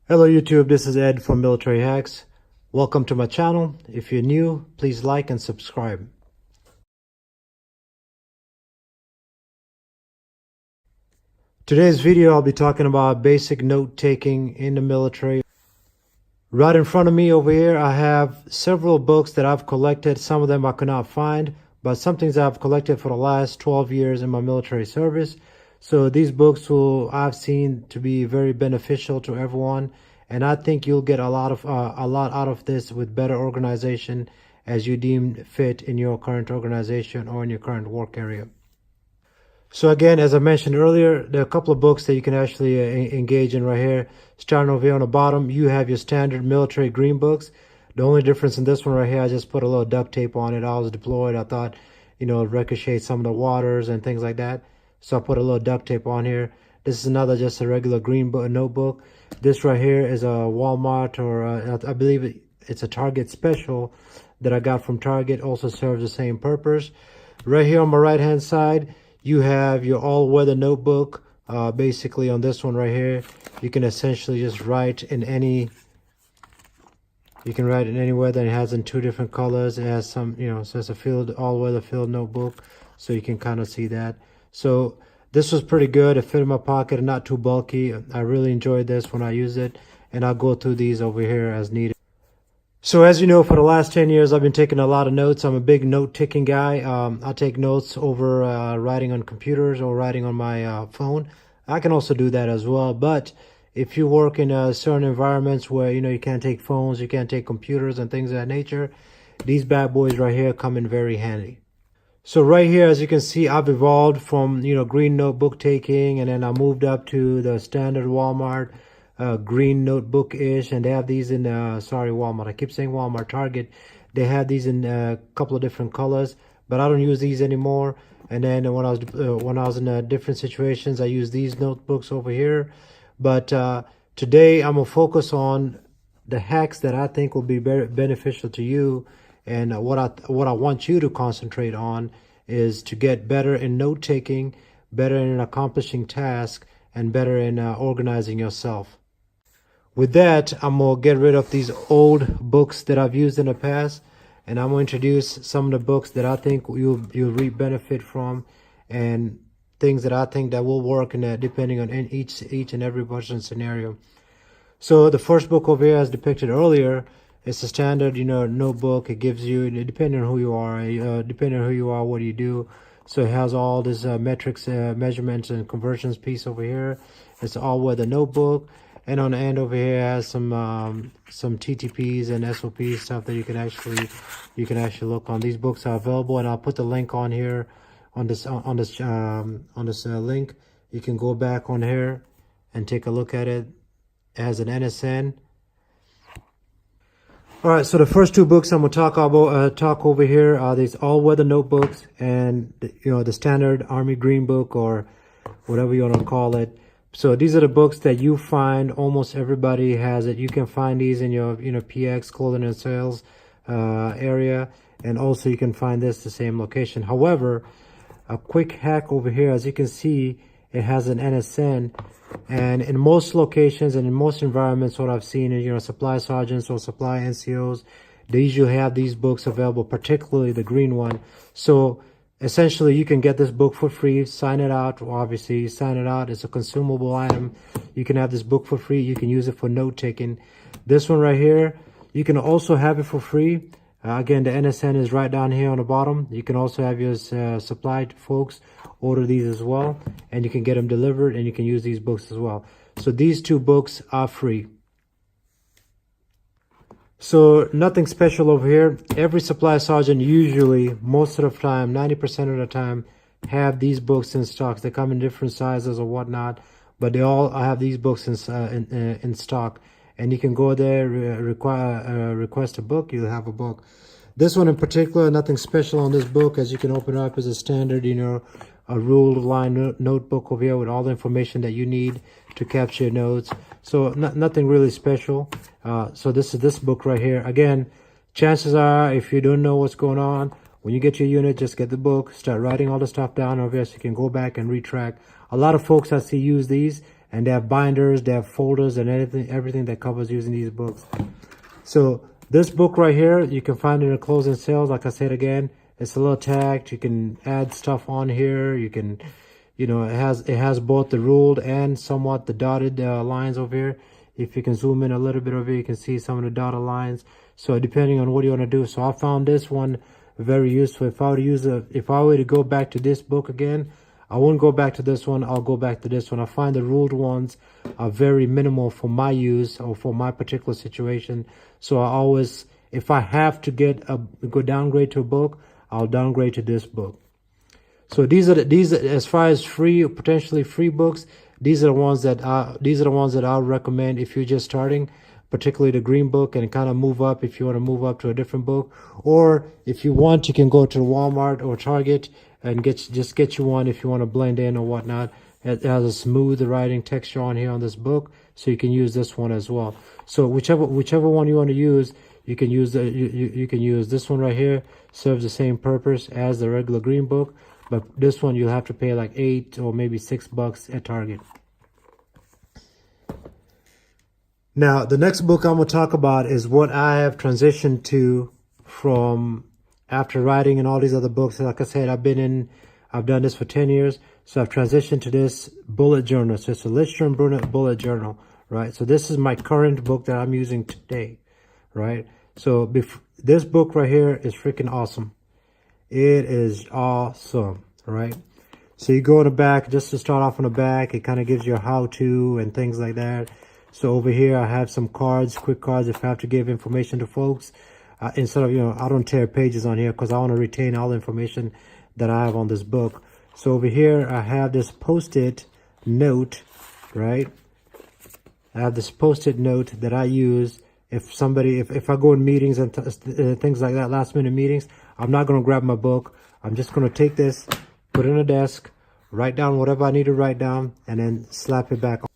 Hello YouTube, this is Ed from Military Hacks. Welcome to my channel. If you're new, please like and subscribe. Today's video, I'll be talking about basic note taking in the military. Right in front of me over here, I have several books that I've collected. Some of them I could not find, but some things I've collected for the last 12 years in my military service. So these books I've seen to be very beneficial to everyone, and I think you'll get a lot out of this with better organization as you deem fit in your current organization or in your current work area. So again, as I mentioned earlier, there are a couple of books that you can actually engage in right here. Starting over here on the bottom, you have your standard military green books. The only difference in this one right here, I just put a little duct tape on it. I was deployed. I thought, it'd ricochet some of the waters and things like that. So I put a little duct tape on here. This is another just a regular green book notebook. This right here is a Walmart or I believe it's a Target special that I got from Target. Also serves the same purpose. Right here on my right hand side, you have your all-weather notebook. Basically on this one right here, you can essentially just write in any weather. It has in two different colors. It has some, so it's a all-weather field notebook, so you can kind of see that. So this was pretty good. It fit in my pocket and not too bulky. I really enjoyed this when I used it, and I'll go through these over here as needed. So as you know, for the last 10 years, I've been taking a lot of notes. I'm a big note-taking guy. I take notes over writing on computers or writing on my phone. I can also do that as well. But if you work in certain environments where, you can't take phones, you can't take computers and things of that nature, these bad boys right here come in very handy. So right here, as you can see, I've evolved from, green notebook taking, and then I moved up to the standard Walmart green notebook-ish, and they have these in, Walmart. I keep saying Walmart, Target. They have these in a couple of different colors, but I don't use these anymore. And then when I was in different situations, I use these notebooks over here. But today, I'm gonna focus on the hacks that I think will be very beneficial to you. And what I want you to concentrate on is to get better in note-taking, better in accomplishing tasks, and better in organizing yourself. With that, I'm going to get rid of these old books that I've used in the past, and I'm going to introduce some of the books that I think you'll reap benefit from, and things that I think that will work depending on each and every person's scenario. So the first book over here, as depicted earlier, it's a standard, notebook. It gives you, depending on who you are, what do you do. So it has all this metrics, measurements, and conversions piece over here. It's all-weather notebook, and on the end over here it has some TTPs and SOP stuff that you can actually look on. These books are available, and I'll put the link on here on this link. You can go back on here and take a look at it. It has an NSN. All right, so the first two books I'm going to talk over here are these all-weather notebooks, and the standard Army Green Book, or whatever you want to call it. So these are the books that you find almost everybody has it. You can find these in your PX clothing and sales area, and also you can find this the same location. However, a quick hack over here, as you can see, it has an NSN. And in most locations and in most environments, what I've seen is, supply sergeants or supply NCOs, they usually have these books available, particularly the green one. So essentially, you can get this book for free, sign it out. Obviously, sign it out. It's a consumable item. You can have this book for free. You can use it for note-taking. This one right here, you can also have it for free. Again, the NSN is right down here on the bottom. You can also have your supply folks order these as well, and you can get them delivered, and you can use these books as well. So these two books are free. So nothing special over here. Every supply sergeant usually, most of the time, 90% of the time, have these books in stock. They come in different sizes or whatnot, but they all have these books in stock. And you can go there, request a book, you'll have a book. This one in particular, nothing special on this book. As you can open it up, is a standard, a ruled line notebook over here with all the information that you need to capture notes. So nothing really special. So this is this book right here. Again, chances are, if you don't know what's going on, when you get your unit, just get the book, start writing all the stuff down over here so you can go back and retrack. A lot of folks I see use these, and they have binders, they have folders, and everything that covers using these books. So this book right here, you can find it in closing sales. Like I said again, it's a little tagged. You can add stuff on here. You can, you know, it has both the ruled and somewhat the dotted lines over here. If you can zoom in a little bit over here, you can see some of the dotted lines. So depending on what you want to do. So I found this one very useful. If I were to go back to this book again, I won't go back to this one. I'll go back to this one. I find the ruled ones are very minimal for my use or for my particular situation. So I always, if I have to go downgrade to a book, I'll downgrade to this book. So these are as far as free, potentially free books, these are the ones that I would recommend if you're just starting, particularly the Greenbook, and kind of move up if you want to move up to a different book. Or if you want, you can go to Walmart or Target and just get you one if you want to blend in or whatnot. It has a smooth writing texture on here on this book, so you can use this one as well. So whichever one you want to use, you can use you can use this one right here. Serves the same purpose as the regular Greenbook, but this one you'll have to pay like $8 or maybe $6 at Target. Now, the next book I'm going to talk about is what I have transitioned to from after writing and all these other books. Like I said, I've done this for 10 years. So I've transitioned to this bullet journal. So it's a Lichtstrom bullet journal, right? So this is my current book that I'm using today, right? So this book right here is freaking awesome. It is awesome, right? So you go in the back, just to start off on the back, it kind of gives you a how-to and things like that. So over here, I have some cards, quick cards, if I have to give information to folks. Instead of, I don't tear pages on here because I want to retain all the information that I have on this book. So over here, I have this post-it note, right? I have this post-it note that I use if I go in meetings and things like that, last minute meetings, I'm not going to grab my book. I'm just going to take this, put it on a desk, write down whatever I need to write down, and then slap it back on.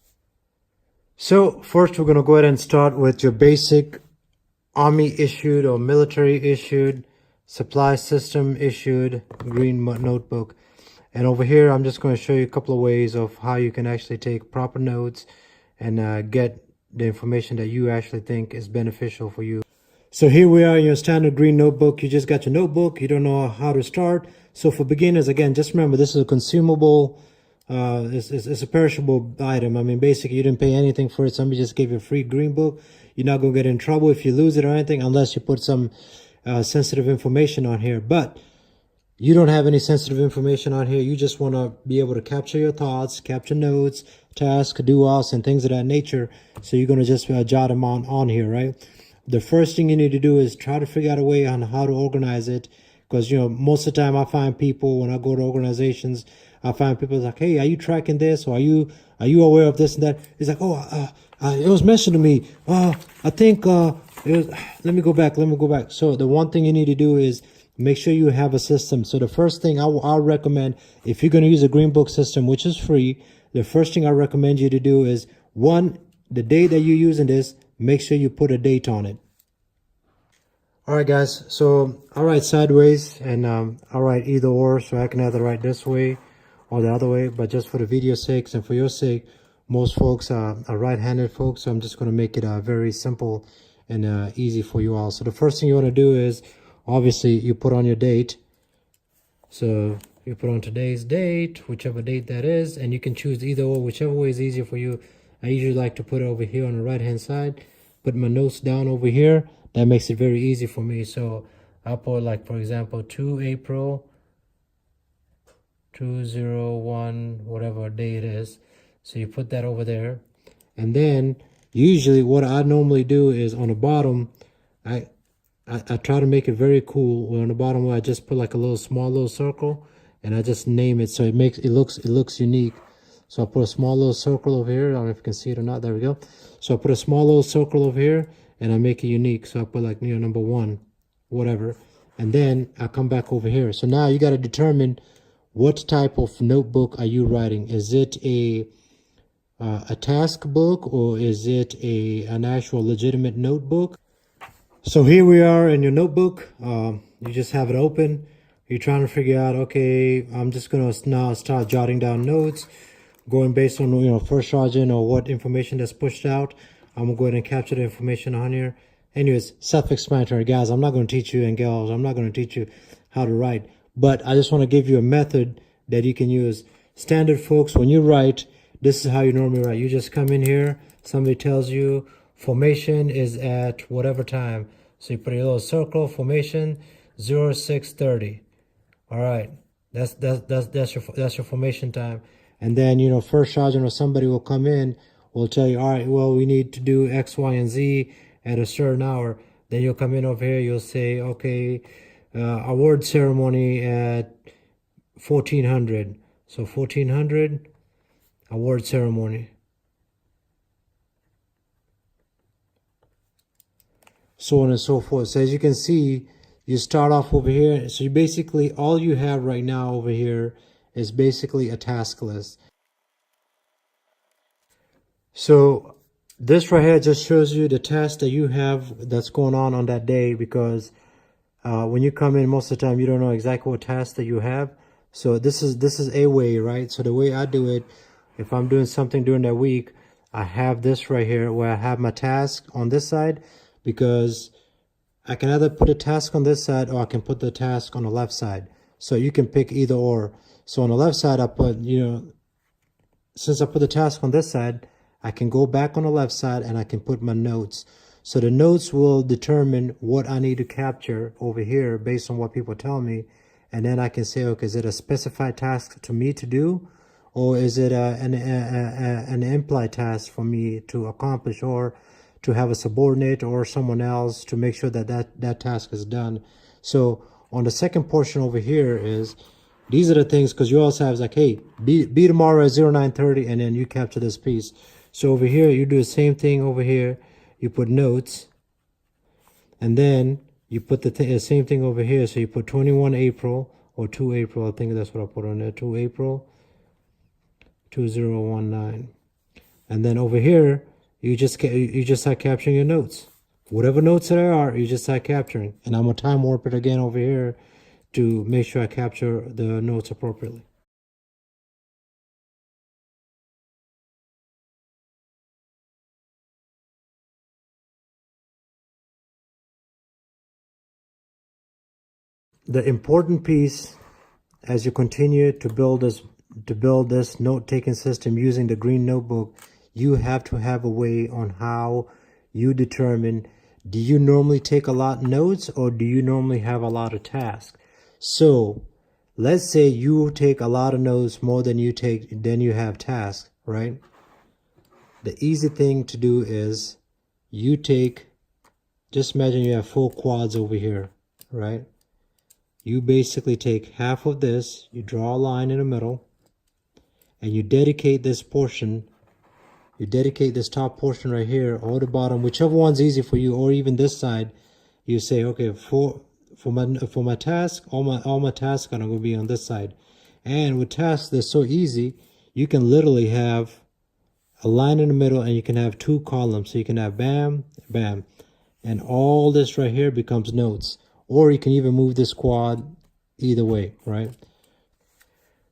So first, we're going to go ahead and start with your basic Army issued or military issued, supply system issued green notebook. And over here, I'm just going to show you a couple of ways of how you can actually take proper notes and get the information that you actually think is beneficial for you. So here we are in your standard green notebook. You just got your notebook. You don't know how to start. So for beginners, again, just remember this is a consumable, it's a perishable item. I mean, basically, you didn't pay anything for it. Somebody just gave you a free Greenbook. You're not going to get in trouble if you lose it or anything unless you put some sensitive information on here. But you don't have any sensitive information on here. You just want to be able to capture your thoughts, capture notes, tasks, do-offs, and things of that nature. So you're going to just jot them on here, right? The first thing you need to do is try to figure out a way on how to organize it. Because, most of the time I find people, when I go to organizations, I find people like, hey, are you tracking this? Or are you aware of this and that? It's like, it was mentioned to me. I think, let me go back. So the one thing you need to do is make sure you have a system. So the first thing I'll recommend, if you're going to use a Greenbook system, which is free, the first thing I recommend you to do is, one, the day that you're using this, make sure you put a date on it. All right, guys. So I'll write sideways and I'll write either or. So I can either write this way or the other way. But just for the video's sake and for your sake, most folks are right-handed folks. So I'm just going to make it very simple and easy for you all. So the first thing you want to do is, obviously, you put on your date. So you put on today's date, whichever date that is, and you can choose either or, whichever way is easier for you. I usually like to put it over here on the right-hand side, put my notes down over here. That makes it very easy for me. So I'll put, like, for example, 2 April 201, whatever day it is. So you put that over there. And then usually what I normally do is on the bottom, I try to make it very cool. Where on the bottom, where I just put like a small little circle, and I just name it so it looks unique. So I put a small little circle over here. I don't know if you can see it or not. There we go. So I put a small little circle over here, and I make it unique. So I put like number 1, whatever, and then I come back over here. So now you got to determine what type of notebook are you writing. Is it a task book, or is it an actual legitimate notebook? So here we are in your notebook. You just have it open. You're trying to figure out, okay, I'm just going to now start jotting down notes. going based on, first sergeant or what information that's pushed out. I'm gonna go ahead and capture the information on here. Anyways, self-explanatory, guys. I'm not gonna teach you, and gals, I'm not gonna teach you how to write, but I just want to give you a method that you can use. Standard, folks, when you write, this is how you normally write. You just come in here, somebody tells you formation is at whatever time. So you put a little circle, formation 0630. All right, that's your formation time. And then, first sergeant or somebody will come in, will tell you, all right, well, we need to do X, Y, and Z at a certain hour. Then you'll come in over here, you'll say, okay, award ceremony at 1400. So 1400, award ceremony. So on and so forth. So as you can see, you start off over here. So you basically, all you have right now over here is basically a task list. So this right here just shows you the task that you have that's going on that day, because when you come in, most of the time you don't know exactly what task that you have. So this is a way, right? So the way I do it, if I'm doing something during that week, I have this right here where I have my task on this side, because I can either put a task on this side or I can put the task on the left side. So you can pick either or. So on the left side, I put, since I put the task on this side, I can go back on the left side and I can put my notes. So the notes will determine what I need to capture over here based on what people tell me. And then I can say, okay, is it a specified task to me to do? Or is it an implied task for me to accomplish, or to have a subordinate or someone else to make sure that that task is done? So on the second portion over here is, these are the things, because you also have like, hey, be tomorrow at 0930, and then you capture this piece. So over here, you do the same thing over here. You put notes, and then you put the same thing over here. So you put 21 April or 2 April. I think that's what I put on there. 2 April 2019. And then over here, you just start capturing your notes. Whatever notes there are, you just start capturing. And I'm gonna time warp it again over here to make sure I capture the notes appropriately. The important piece, as you continue to build this note-taking system using the green notebook, you have to have a way on how you determine, do you normally take a lot of notes, or do you normally have a lot of tasks? So let's say you take a lot of notes, more than you have tasks, right? The easy thing to do is you take, just imagine you have 4 quads over here, right? You basically take half of this, you draw a line in the middle, and you dedicate this portion, you dedicate this top portion right here, or the bottom, whichever one's easy for you, or even this side. You say, okay, for my task, all my tasks are going to be on this side. And with tasks, they're so easy, you can literally have a line in the middle, and you can have 2 columns. So you can have bam, bam, and all this right here becomes notes. Or you can even move this quad either way, right?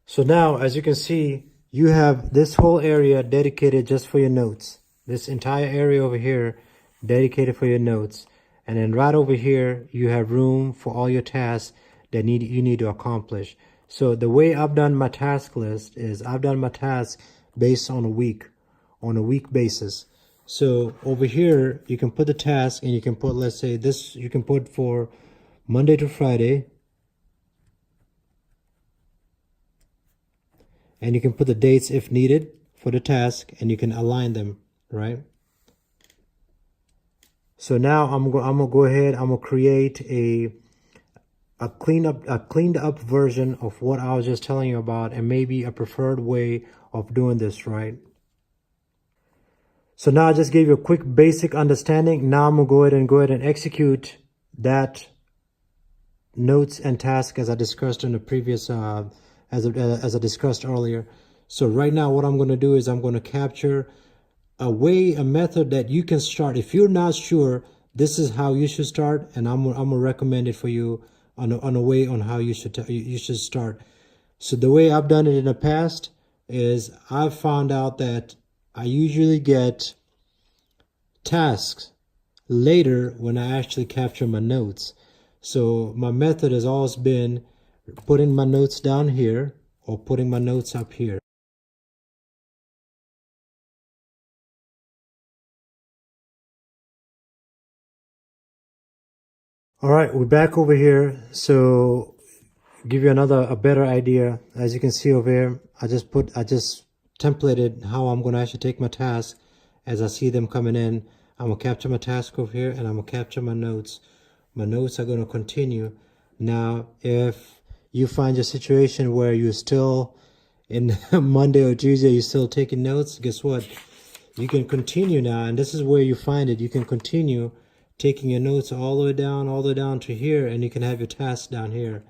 So now, as you can see, you have this whole area dedicated just for your notes. This entire area over here dedicated for your notes. And then right over here, you have room for all your tasks that you need to accomplish. So the way I've done my task list is I've done my tasks based on a week basis. So over here, you can put the task, and you can put, let's say this, you can put for Monday to Friday, and you can put the dates if needed for the task, and you can align them, right? So now I'm gonna go ahead, I'm gonna create a cleaned up version of what I was just telling you about, and maybe a preferred way of doing this, right? So now I just gave you a quick basic understanding. Now I'm gonna go ahead and execute that notes and task as I discussed in the previous as I discussed earlier. So right now what I'm going to do is I'm going to capture a method that you can start. If you're not sure, this is how you should start, and I'm gonna recommend it for you on a way on how you should start. So the way I've done it in the past, is I've found out that I usually get tasks later when I actually capture my notes. So my method has always been putting my notes down here or putting my notes up here. All right, we're back over here. So give you a better idea. As you can see over here, I just templated how I'm going to actually take my task as I see them coming in. I'm going to capture my task over here, and I'm going to capture my notes. My notes are going to continue. Now, if you find your situation where you're still in Monday or Tuesday, you're still taking notes, guess what? You can continue now, and this is where you find it. You can continue taking your notes all the way down to here, and you can have your tasks down here.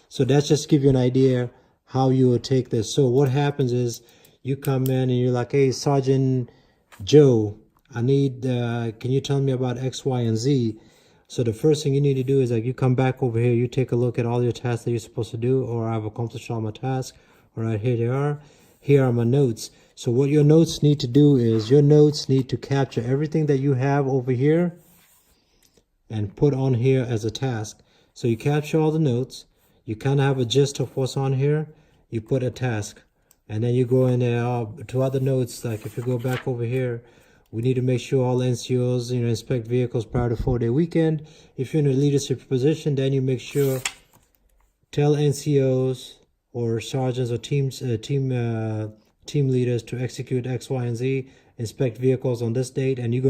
So that's just give you an idea how you will take this. So what happens is you come in and you're like, hey, Sergeant Joe, I need, can you tell me about X, Y, and Z? So the first thing you need to do is like you come back over here, you take a look at all your tasks that you're supposed to do, or I've accomplished all my tasks. All right, here they are. Here are my notes. So what your notes need to do is your notes need to capture everything that you have over here and put on here as a task. So you capture all the notes, you kind of have a gist of what's on here, you put a task, and then you go in there to other notes. Like if you go back over here, we need to make sure all NCOs, inspect vehicles prior to 4-day weekend. If you're in a leadership position, then you make sure, tell NCOs or sergeants or team leaders to execute X, Y, and Z, inspect vehicles on this date, and you're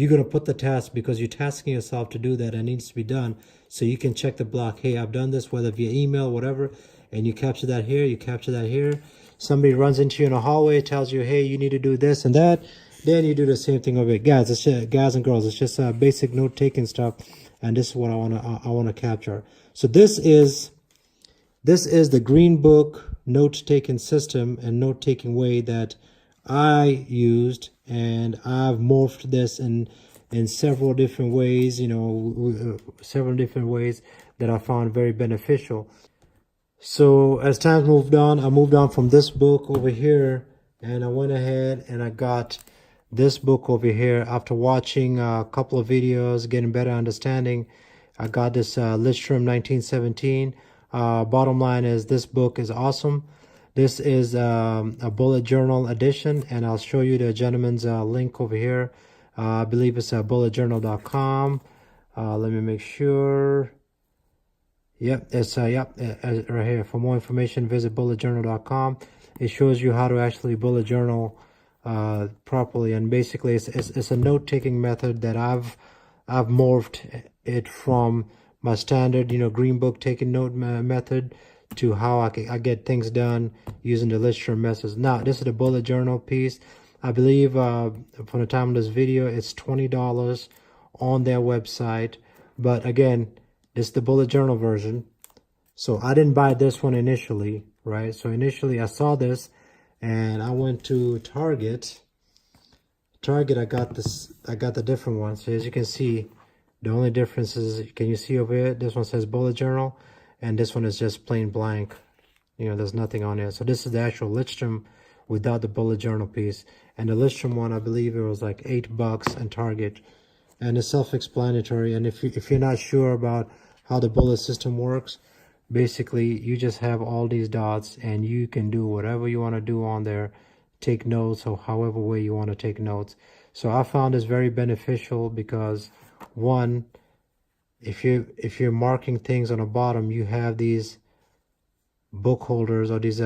gonna put the task because you're tasking yourself to do that. It needs to be done, so you can check the block. Hey, I've done this, whether via email, whatever, and you capture that here. You capture that here. Somebody runs into you in a hallway, tells you, hey, you need to do this and that. Then you do the same thing over here, guys. It's just, guys and girls. It's just basic note taking stuff, and this is what I wanna capture. So this is the Greenbook note-taking system and note-taking way that I used, and I've morphed this in several different ways, several different ways that I found very beneficial. So as time moved on, I moved on from this book over here, and I went ahead and I got this book over here. After watching a couple of videos, getting better understanding, I got this Lidstrom 1917. Bottom line is this book is awesome. This is a bullet journal edition, and I'll show you the gentleman's link over here. I believe it's bulletjournal.com. Let me make sure. Yep, it's right here. For more information, visit bulletjournal.com. It shows you how to actually bullet journal properly, and basically it's a note-taking method that I've morphed it from my standard Greenbook taking note method to how I get things done using the Lidstrom methods. Now this is the bullet journal piece. I believe from the time of this video it's $20 on their website, but again, this is the bullet journal version. So I didn't buy this one initially, right? So initially I saw this and I went to Target. I got the different one. So as you can see, the only difference is, can you see over here? This one says bullet journal, and this one is just plain blank. There's nothing on there. So this is the actual Lidstrom without the bullet journal piece. And the Lidstrom one, I believe it was like $8 in Target. And it's self-explanatory. And if you're not sure about how the bullet system works, basically you just have all these dots and you can do whatever you want to do on there. Take notes or however way you want to take notes. So I found this very beneficial because, one, if you're marking things on the bottom, you have these book holders or these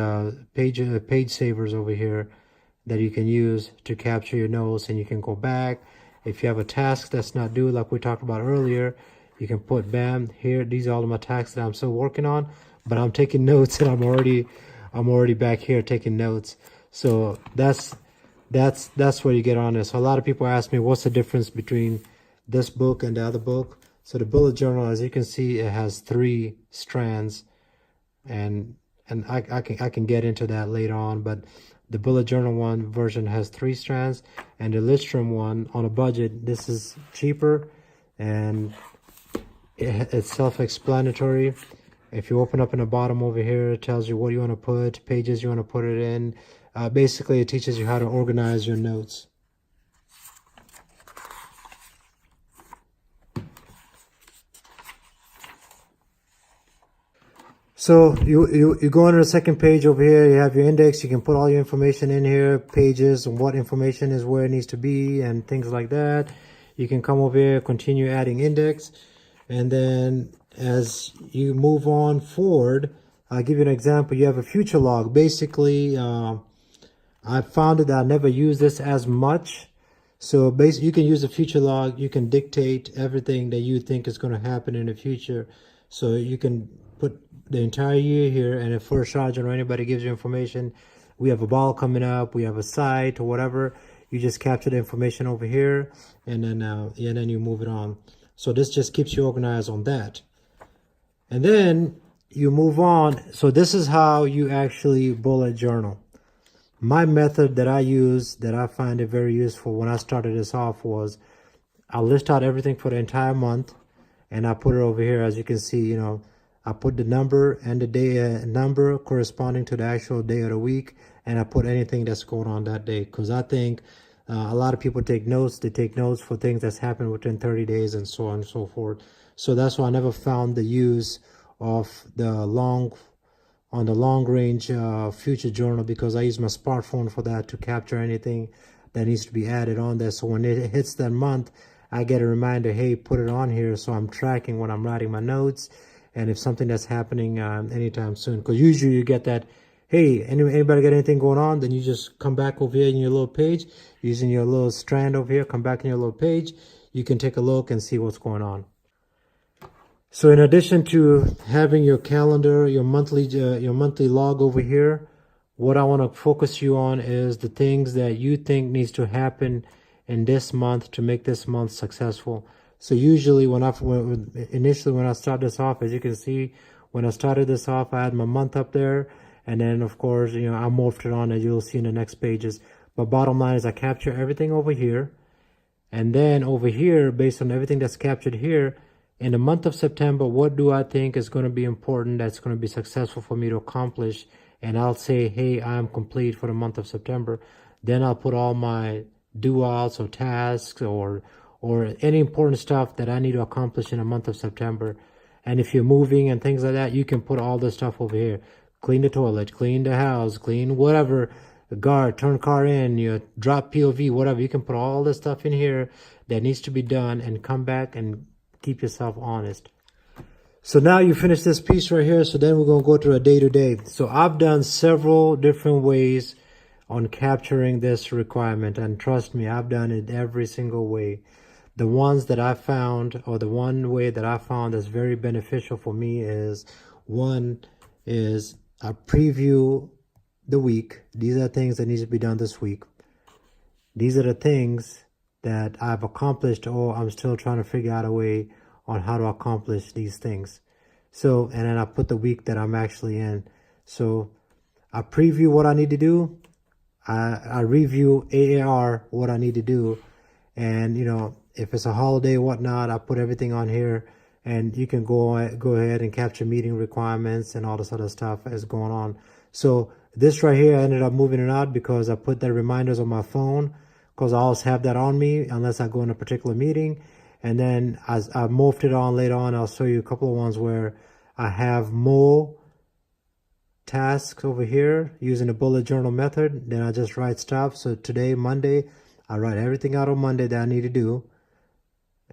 page savers over here that you can use to capture your notes, and you can go back. If you have a task that's not due, like we talked about earlier, you can put bam here. These are all of my tasks that I'm still working on, but I'm taking notes, and I'm already back here taking notes. So that's what you get on this. So a lot of people ask me, what's the difference between this book and the other book? So the bullet journal, as you can see, it has 3 strands, and I can get into that later on, but the bullet journal one version has 3 strands, and the Lidstrom one, on a budget, this is cheaper, and it's self-explanatory. If you open up in the bottom over here, it tells you what you want to put, pages you want to put it in, Basically, it teaches you how to organize your notes. So you go on to the second page over here. You have your index. You can put all your information in here, pages, and what information is where it needs to be, and things like that. You can come over here, continue adding index, and then as you move on forward, I'll give you an example. You have a future log. Basically, I found that I never use this as much. So basically, you can use a future log. You can dictate everything that you think is going to happen in the future. So you can put the entire year here, and if First Sergeant or anybody gives you information, we have a ball coming up, we have a site or whatever, you just capture the information over here, and then you move it on. So this just keeps you organized on that. And then you move on. So this is how you actually bullet journal. My method that I use, that I find it very useful when I started this off, was I list out everything for the entire month, and I put it over here. As you can see, you know, I put the number and the day number corresponding to the actual day of the week, and I put anything that's going on that day, because I think a lot of people take notes. They take notes for things that's happened within 30 days and so on and so forth. So that's why I never found the use of the long range future journal, because I use my smartphone for that to capture anything that needs to be added on there. So when it hits that month, I get a reminder, hey, put it on here, so I'm tracking when I'm writing my notes, and if something that's happening anytime soon. Because usually you get that, hey, anybody got anything going on? Then you just come back over here in your little page, using your little strand over here, come back in your little page. You can take a look and see what's going on. So in addition to having your calendar, your monthly log over here, what I want to focus you on is the things that you think needs to happen in this month to make this month successful. So usually initially when I start this off, as you can see, when I started this off, I had my month up there, and then of course, you know, I morphed it on, as you'll see in the next pages. But bottom line is I capture everything over here, and then over here, based on everything that's captured here, in the month of September, what do I think is going to be important, that's going to be successful for me to accomplish? And I'll say, hey, I'm complete for the month of September. Then I'll put all my do-outs or tasks or any important stuff that I need to accomplish in the month of September. And if you're moving and things like that, you can put all this stuff over here. Clean the toilet, clean the house, clean whatever, guard, turn car in, you drop POV, whatever. You can put all this stuff in here that needs to be done, and come back and keep yourself honest. So now you finish this piece right here. So then we're going to go to a day-to-day. So I've done several different ways on capturing this requirement, and trust me, I've done it every single way. The ones that I found, or the one way that I found that's very beneficial for me, is one is I preview the week. These are things that need to be done this week. These are the things that I've accomplished, or I'm still trying to figure out a way on how to accomplish these things. So, and then I put the week that I'm actually in. So I preview what I need to do. I review AAR what I need to do. And, you know, if it's a holiday or whatnot, I put everything on here, and you can go ahead and capture meeting requirements and all this other stuff as going on. So this right here, I ended up moving it out because I put the reminders on my phone, because I always have that on me unless I go in a particular meeting. And then as I morphed it on later on, I'll show you a couple of ones where I have more tasks over here using the bullet journal method. Then I just write stuff. So today, Monday, I write everything out on Monday that I need to do,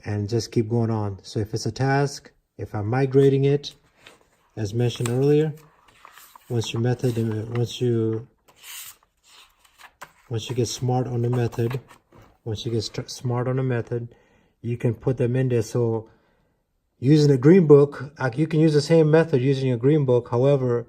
and just keep going on. So if it's a task, if I'm migrating it, as mentioned earlier, once you get smart on the method, you can put them in there. So using a Greenbook, you can use the same method using a Greenbook. However,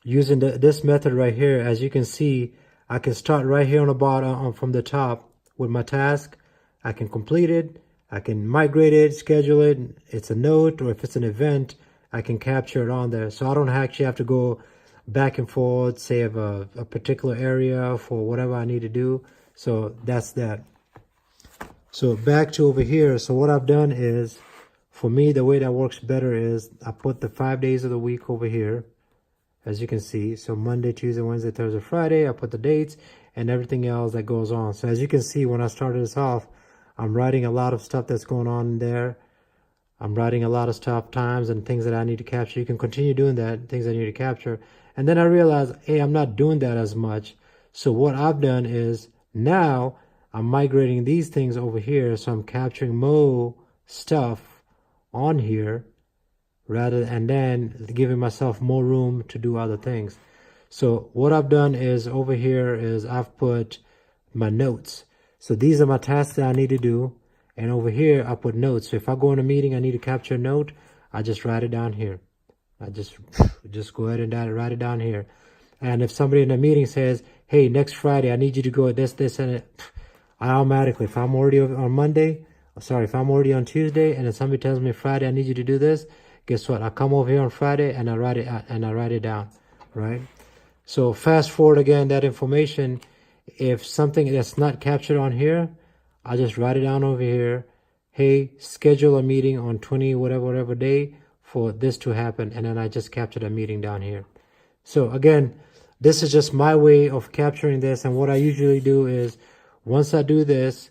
using this method right here, as you can see, I can start right here on the bottom from the top with my task. I can complete it. I can migrate it, schedule it. It's a note, or if it's an event, I can capture it on there. So I don't actually have to go back and forth, say of a particular area for whatever I need to do. So that's that. So back to over here. So what I've done is, for me, the way that works better is I put the 5 days of the week over here. as you can see. So Monday, Tuesday, Wednesday, Thursday, Friday, I put the dates and everything else that goes on. So as you can see, when I started this off, I'm writing a lot of stuff that's going on in there. I'm writing a lot of stuff, times and things that I need to capture. You can continue doing that, things I need to capture. And then I realized, hey, I'm not doing that as much. So what I've done is now I'm migrating these things over here. So I'm capturing more stuff on here and then giving myself more room to do other things. So what I've done is over here is I've put my notes. So these are my tasks that I need to do. And over here, I put notes. So if I go in a meeting, I need to capture a note, I just write it down here. I just go ahead and write it down here. And if somebody in a meeting says, hey, next Friday, I need you to go at this, and it, I automatically, if I'm already on Monday, if I'm already on Tuesday, and then somebody tells me Friday, I need you to do this, guess what? I come over here on Friday and I write it down, right? So fast forward again, that information, if something that's not captured on here, I just write it down over here. Hey, schedule a meeting on 20 whatever day for this to happen, and then I just captured a meeting down here. So again, this is just my way of capturing this, and what I usually do is once I do this,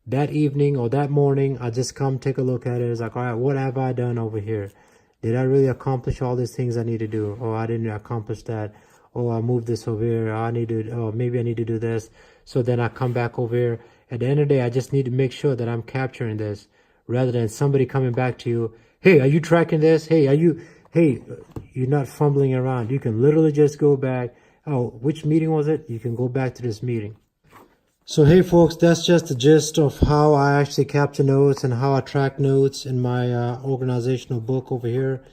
that evening or that morning, I just come take a look at it. It's like, all right, what have I done over here? Did I really accomplish all these things I need to do? Oh, I didn't accomplish that. Oh, I moved this over here. Maybe I need to do this. So then I come back over here. At the end of the day, I just need to make sure that I'm capturing this rather than somebody coming back to you. Hey, are you tracking this? Hey, you're not fumbling around. You can literally just go back. Oh, which meeting was it? You can go back to this meeting. So hey folks, that's just the gist of how I actually capture notes and how I track notes in my organizational book over here.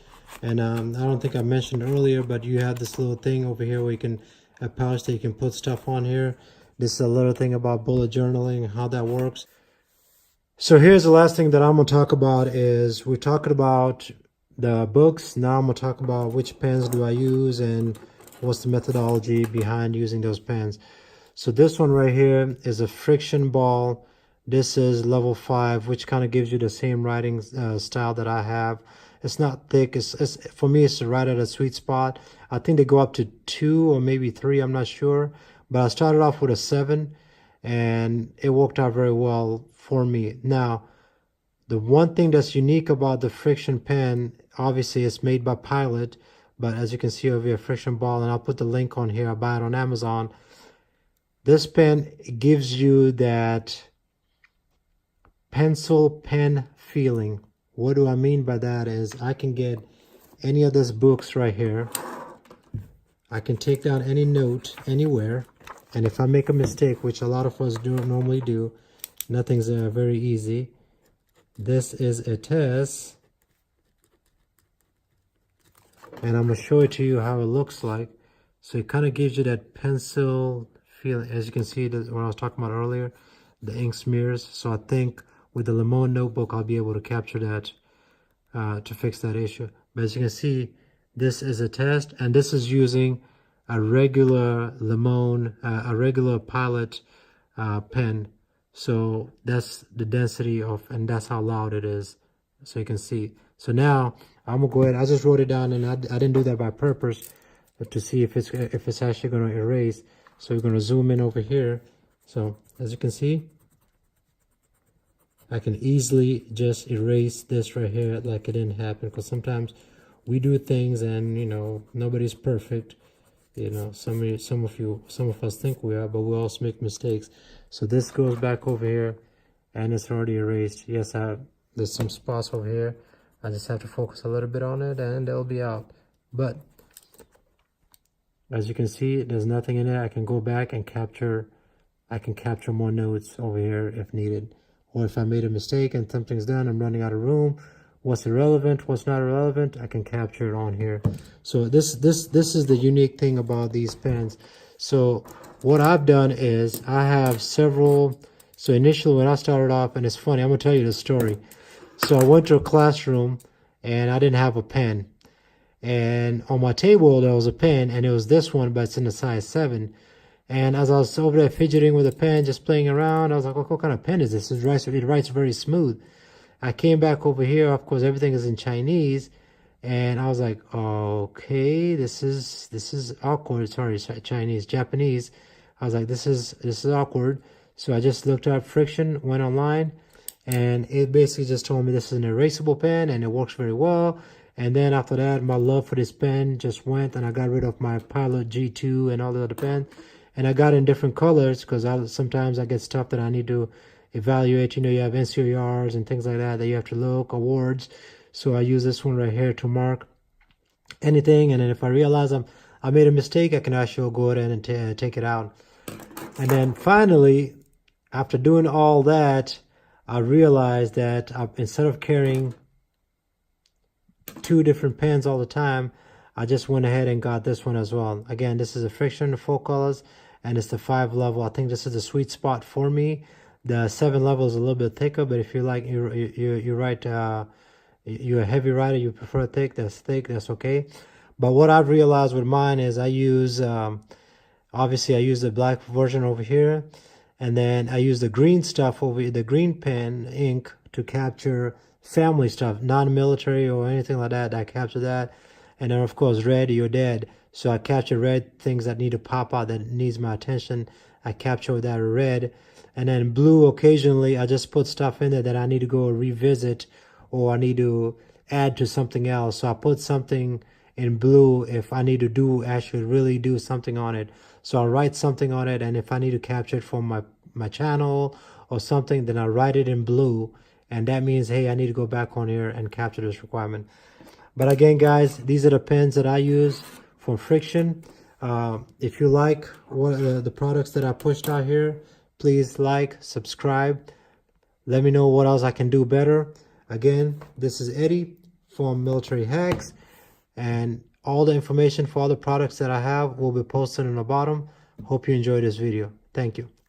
And I don't think I mentioned earlier, but you have this little thing over here where you can, a pouch that you can put stuff on here. This is a little thing about bullet journaling and how that works. So here's the last thing that I'm going to talk about is we're talking about the books. Now I'm going to talk about which pens do I use and what's the methodology behind using those pens. So this one right here is a FriXion ball. This is level 5, which kind of gives you the same writing style that I have. It's not thick. It's for me, it's right at a sweet spot. I think they go up to 2 or maybe 3. I'm not sure. But I started off with a 7, and it worked out very well for me. Now, the one thing that's unique about the FriXion pen, obviously it's made by Pilot, but as you can see over here, FriXion ball, and I'll put the link on here. I buy it on Amazon. This pen gives you that pencil pen feeling. What do I mean by that is I can get any of these books right here. I can take down any note anywhere. And if I make a mistake, which a lot of us normally do, nothing's very easy. This is a test. And I'm going to show it to you how it looks like. So it kind of gives you that pencil feeling. As you can see, what I was talking about earlier, the ink smears. So I think with the Limon notebook, I'll be able to capture that to fix that issue. But as you can see, this is a test, and this is using a regular Limon, a regular Pilot pen. So that's the density of, and that's how loud it is. So you can see. So now I'm gonna go ahead. I just wrote it down, and I didn't do that by purpose to see if it's actually gonna erase. So we're gonna zoom in over here. So as you can see, I can easily just erase this right here like it didn't happen, because sometimes we do things and, you know, nobody's perfect. You know, some of us think we are, but we also make mistakes. So this goes back over here, and it's already erased. Yes, there's some spots over here. I just have to focus a little bit on it, and they'll be out. But as you can see, there's nothing in it. I can go back and capture. I can capture more notes over here if needed. Or if I made a mistake and something's done, I'm running out of room. What's irrelevant, what's not irrelevant, I can capture it on here. So this is the unique thing about these pens. So what I've done is I have several. So initially when I started off, and it's funny, I'm gonna tell you the story. So I went to a classroom and I didn't have a pen. And on my table there was a pen, and it was this one, but it's in a size 7. And as I was over there fidgeting with the pen, just playing around, I was like, what kind of pen is this? It writes very smooth. I came back over here. Of course, everything is in Chinese. And I was like, okay, this is awkward. Sorry, Japanese. I was like, this is awkward. So I just looked up FriXion, went online, and it basically just told me this is an erasable pen and it works very well. And then after that, my love for this pen just went, and I got rid of my Pilot G2 and all the other pens, and I got in different colors because sometimes I get stuff that I need to evaluate. You know, you have NCOERs and things like that you have to look, awards. So I use this one right here to mark anything, and then if I realize I made a mistake, I can actually go ahead and take it out. And then finally, after doing all that, I realized that instead of carrying 2 different pens all the time, I just went ahead and got this one as well. Again, this is a FriXion full colors, and it's the 5 level. I think this is the sweet spot for me. The 7 level is a little bit thicker, but if you like, you write, you're a heavy writer, you prefer thick, that's okay. But what I've realized with mine is I use, obviously I use the black version over here, and then I use the green stuff over here, the green pen ink, to capture family stuff, non-military or anything like that. I capture that. And then of course red, you're dead. So I capture red, things that need to pop out, that needs my attention. I capture that red. And then blue, occasionally I just put stuff in there that I need to go revisit, or I need to add to something else. So I put something in blue if I need to actually really do something on it. So I'll write something on it, and if I need to capture it for my channel or something, then I'll write it in blue. And that means, hey, I need to go back on here and capture this requirement. But again, guys, these are the pens that I use from FriXion. If you like the products that I pushed out here, please like, subscribe. Let me know what else I can do better. Again, this is Eddie from Military Hacks, and all the information for all the products that I have will be posted on the bottom. Hope you enjoyed this video. Thank you.